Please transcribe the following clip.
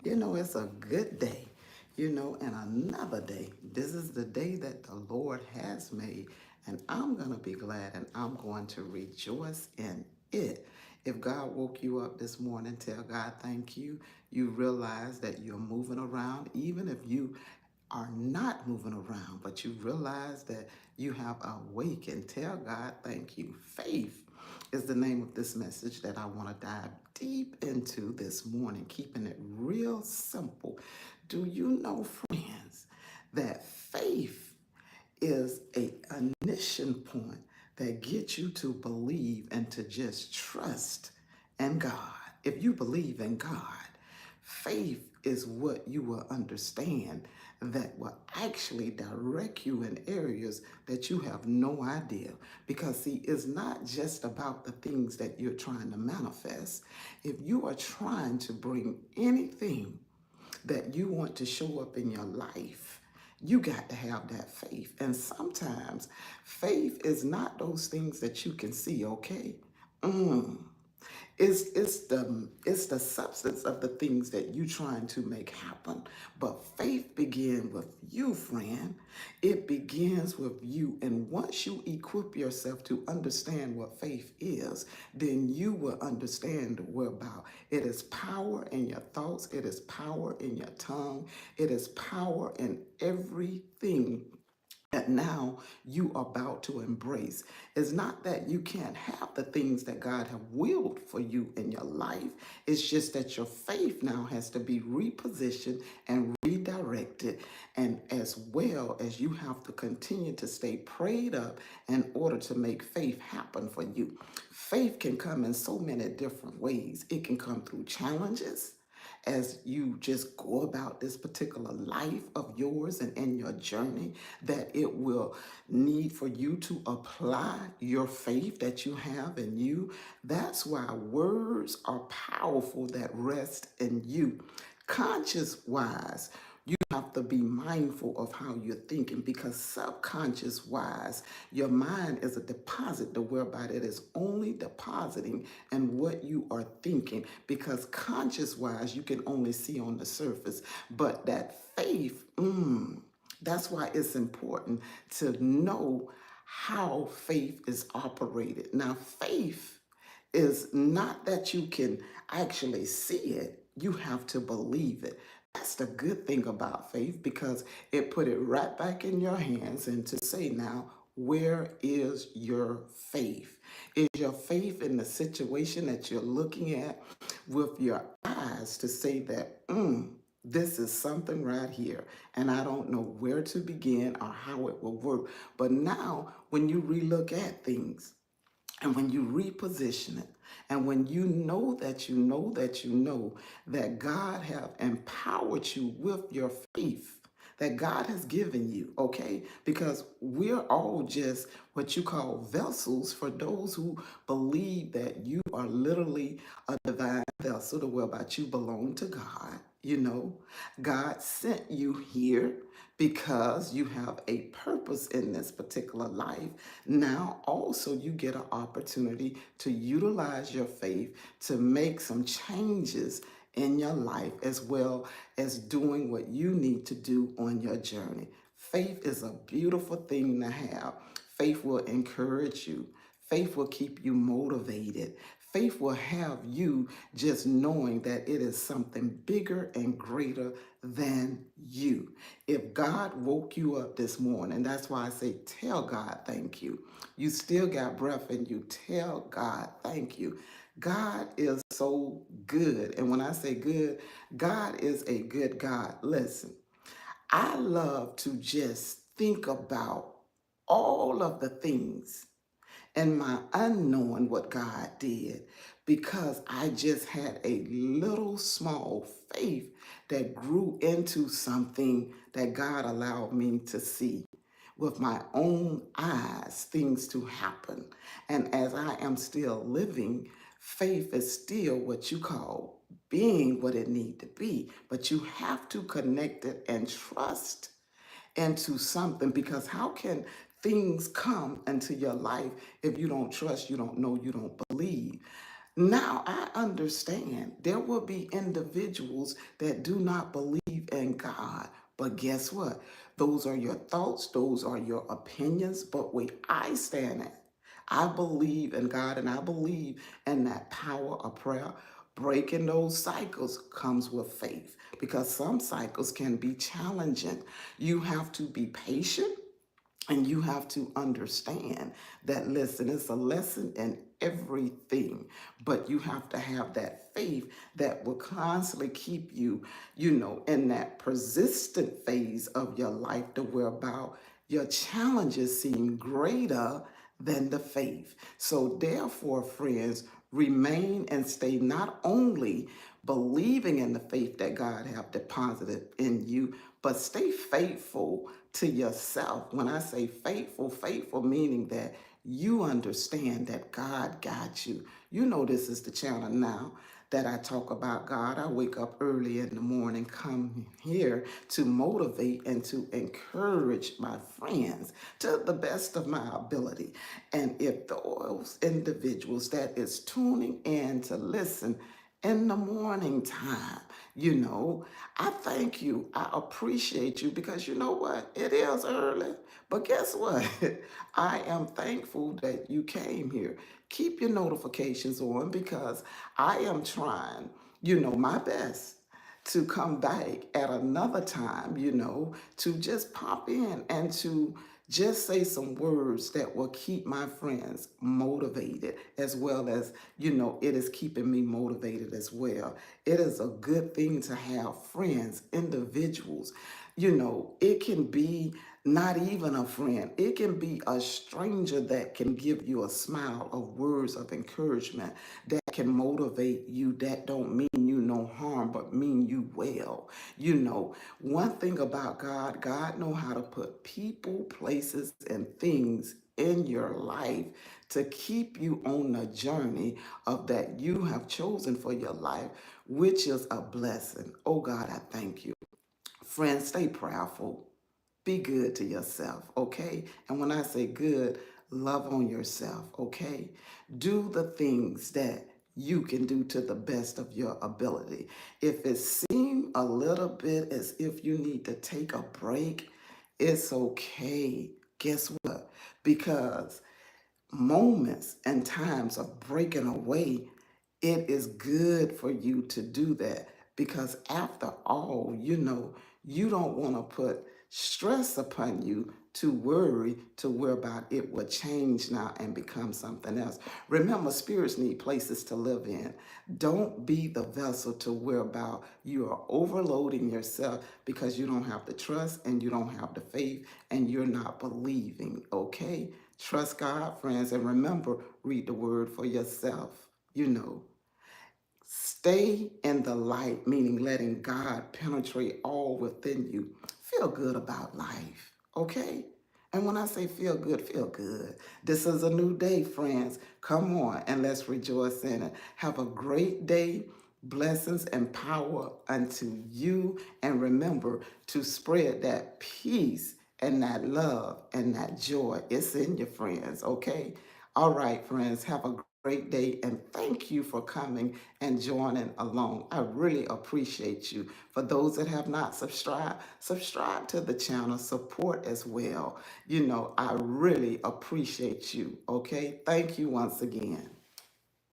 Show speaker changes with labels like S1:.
S1: It's a good day, and another day. This is the day that the Lord has made, and I'm going to be glad and I'm going to rejoice in it. If God woke you up this morning, tell God thank you. You realize that you're moving around, even if you are not moving around, but you realize that you have awakened. Tell God thank you. Faith is the name of this message that I want to dive deep into this morning, keeping it real simple. Do you know, friends, that faith is a ignition point that gets you to believe and to just trust in God? If you believe in God, faith is what you will understand that will actually direct you in areas that you have no idea. Because, see, it's not just about the things that you're trying to manifest. If you are trying to bring anything that you want to show up in your life, you got to have that faith. And sometimes faith is not those things that you can see, okay? It's the substance of the things that you're trying to make happen. But faith begins with you, friend. It begins with you. And once you equip yourself to understand what faith is, then you will understand whereby it is power in your thoughts, it is power in your tongue, it is power in everything that now you are about to embrace. It's not that you can't have the things that God have willed for you in your life. It's just that your faith now has to be repositioned and redirected, and as well as you have to continue to stay prayed up in order to make faith happen for you. Faith can come in so many different ways. It can come through challenges as you just go about this particular life of yours and in your journey, that it will need for you to apply your faith that you have in you. That's why words are powerful that rest in you. Conscious wise, you have to be mindful of how you're thinking, because subconscious wise, your mind is a deposit whereby it is only depositing in what you are thinking, because conscious wise, you can only see on the surface. But that faith, that's why it's important to know how faith is operated. Now, faith is not that you can actually see it, you have to believe it. That's the good thing about faith, because it put it right back in your hands. And to say now, where is your faith? Is your faith in the situation that you're looking at with your eyes to say that, this is something right here, and I don't know where to begin or how it will work. But now, when you relook at things, and when you reposition it, and when you know that you know that you know that God have empowered you with your faith that God has given you, okay? Because we're all just what you call vessels for those who believe that you are literally a divine vessel, the whereby you belong to God. God sent you here because you have a purpose in this particular life. Now, also, you get an opportunity to utilize your faith to make some changes in your life, as well as doing what you need to do on your journey. Faith is a beautiful thing to have. Faith will encourage you. Faith will keep you motivated. Faith will have you just knowing that it is something bigger and greater than you. If God woke you up this morning, that's why I say, tell God thank you. You still got breath in you. Tell God thank you. God is so good. And when I say good, God is a good God. Listen, I love to just think about all of the things and my unknowing what God did, because I just had a little small faith that grew into something that God allowed me to see with my own eyes, things to happen. And as I am still living, faith is still what you call being what it need to be, but you have to connect it and trust into something, because how can things come into your life if you don't trust, you don't know, you don't believe? Now I understand there will be individuals that do not believe in God. But guess what? Those are your thoughts, those are your opinions. But where I stand at, I believe in God and I believe in that power of prayer. Breaking those cycles comes with faith because some cycles can be challenging. You have to be patient and you have to understand that, listen, it's a lesson in everything, but you have to have that faith that will constantly keep you, in that persistent phase of your life to where about your challenges seem greater than the faith. So, therefore, friends, remain and stay not only believing in the faith that God have deposited in you, but stay faithful to yourself. When I say faithful, faithful meaning that you understand that God got you. You know, this is the channel now that I talk about God. I wake up early in the morning, come here to motivate and to encourage my friends to the best of my ability. And if those individuals that is tuning in to listen in the morning time, I thank you. I appreciate you because you know what? It is early. But guess what? I am thankful that you came here. Keep your notifications on because I am trying, my best to come back at another time, to just pop in and to just say some words that will keep my friends motivated as well as, it is keeping me motivated as well. It is a good thing to have friends, individuals. It can be not even a friend, it can be a stranger that can give you a smile of words of encouragement that can motivate you, that don't mean you no harm but mean you well. One thing about God know how to put people, places, and things in your life to keep you on the journey of that you have chosen for your life, which is a blessing. Oh God, I thank you. Friends, stay prayerful. Be good to yourself, okay? And when I say good, love on yourself, okay? Do the things that you can do to the best of your ability. If it seems a little bit as if you need to take a break, it's okay. Guess what? Because moments and times of breaking away, it is good for you to do that because after all, you don't want to put stress upon you to worry to where about it will change now and become something else. Remember, spirits need places to live in. Don't be the vessel to where about you are overloading yourself because you don't have the trust and you don't have the faith and you're not believing, okay? Trust God, friends, and remember, read the word for yourself. Stay in the light, meaning letting God penetrate all within you. Feel good about life, okay? And when I say feel good, feel good. This is a new day, friends. Come on and let's rejoice in it. Have a great day. Blessings and power unto you. And remember to spread that peace and that love and that joy. It's in your friends, okay? All right, friends. Have a great day and thank you for coming and joining along. I really appreciate you. For those that have not subscribed, subscribe to the channel, support as well. I really appreciate you. Okay, thank you once again.